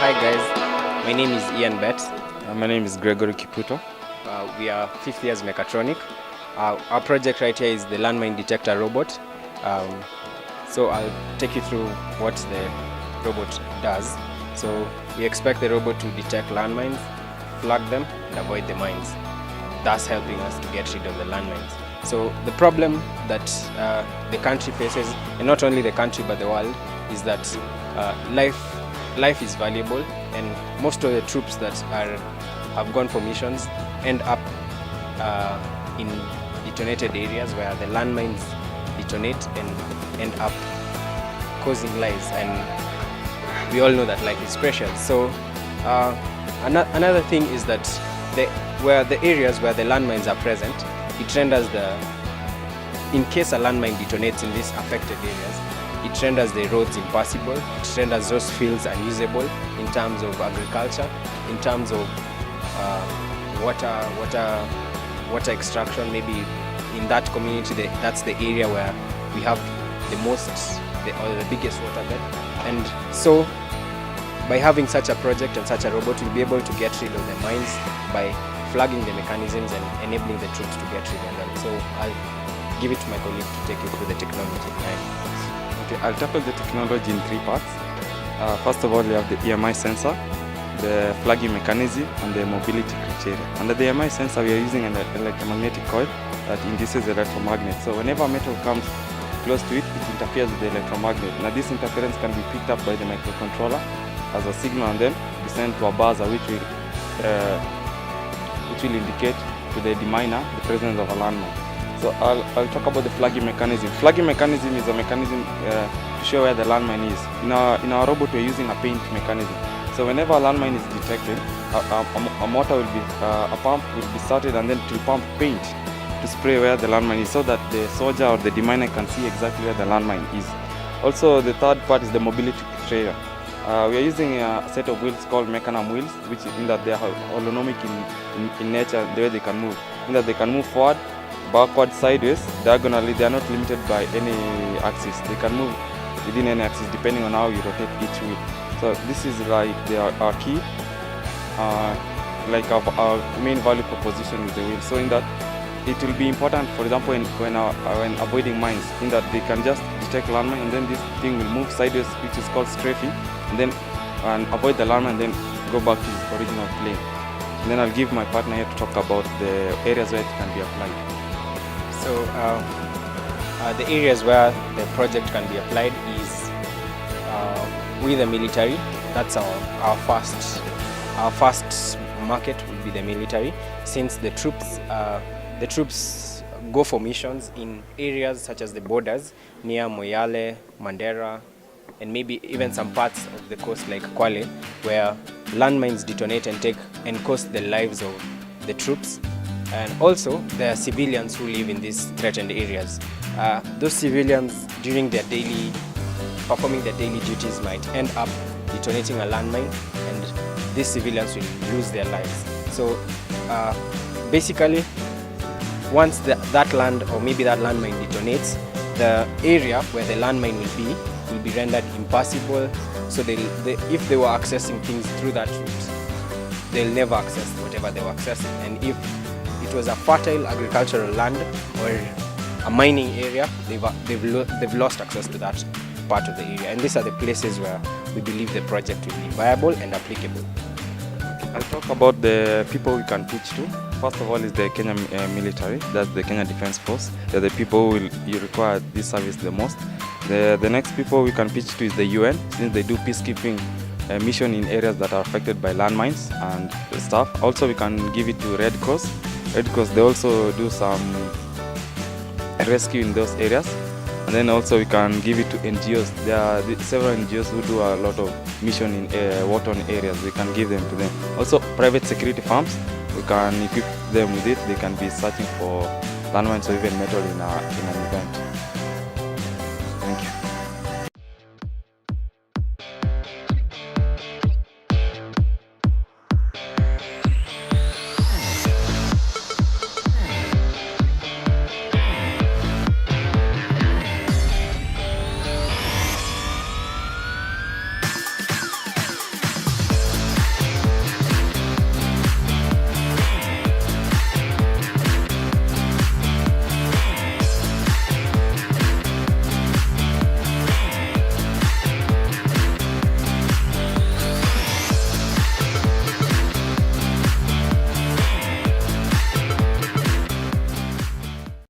Hi guys, my name is Ian Betts. My name is Gregory Kiputo. We are 5th years mechatronic. Our project right here is the Landmine Detector robot. So I'll take you through what the robot does. So we expect the robot to detect landmines, flag them, and avoid the mines, thus helping us to get rid of the landmines. So the problem that the country faces, and not only the country but the world, is that life is valuable, and most of the troops that have gone for missions end up in detonated areas where the landmines detonate and end up causing lives, and we all know that life is precious. So another thing is that the areas where the landmines are present, it renders in case a landmine detonates in these affected areas, it renders the roads impassable, it renders those fields unusable in terms of agriculture, in terms of water extraction. Maybe in that community, that's the area where we have the biggest waterbed. And so by having such a project and such a robot, we'll be able to get rid of the mines by flagging the mechanisms and enabling the troops to get rid of them. So I'll give it to my colleague to take you through the technology behind. Okay, I'll tackle the technology in 3 parts. First of all, we have the EMI sensor, the flagging mechanism, and the mobility criteria. Under the EMI sensor, we are using an electromagnetic coil that induces the electromagnet. So whenever metal comes close to it, it interferes with the electromagnet. Now this interference can be picked up by the microcontroller as a signal and then be sent to a buzzer which will indicate to the deminer the presence of a landmine. So I'll talk about the flagging mechanism. Flagging mechanism is a mechanism to show where the landmine is. In our robot, we're using a paint mechanism. So whenever a landmine is detected, a motor will be, a pump will be started, and then it will pump paint to spray where the landmine is, so that the soldier or the deminer can see exactly where the landmine is. Also, the third part is the mobility criteria. We are using a set of wheels called mechanism wheels, which in that they are holonomic in nature, the way they can move. In that they can move forward, backward, sideways, diagonally. They are not limited by any axis. They can move within any axis depending on how you rotate each wheel. So this is like our key, like our main value proposition with the wheel. So in that it will be important, for example, when avoiding mines, in that they can just detect landmine and then this thing will move sideways, which is called strafing, and then avoid the landmine and then go back to its original plane. And then I'll give my partner here to talk about the areas where it can be applied. So the areas where the project can be applied is with the military. That's our first market will be the military, since the troops go for missions in areas such as the borders near Moyale, Mandera, and maybe even some parts of the coast like Kwale, where landmines detonate and cost the lives of the troops. And also there are civilians who live in these threatened areas. Those civilians, during performing their daily duties, might end up detonating a landmine, and these civilians will lose their lives. So basically, once that land or maybe that landmine detonates, the area where the landmine will be rendered impassable. So if they were accessing things through that route, they'll never access whatever they were accessing. And if it was a fertile agricultural land or a mining area, they've lost access to that part of the area. And these are the places where we believe the project will be viable and applicable. I'll talk about the people we can pitch to. First of all is the Kenya military, that's the Kenya Defence Force. They're the people who require this service the most. The next people we can pitch to is the UN, since they do peacekeeping mission in areas that are affected by landmines and stuff. Also we can give it to Red Cross. Red Cross, they also do some rescue in those areas. And then also we can give it to NGOs. There are several NGOs who do a lot of mission in war-torn areas. We can give them to them. Also private security firms, we can equip them with it. They can be searching for landmines or even metal in an event.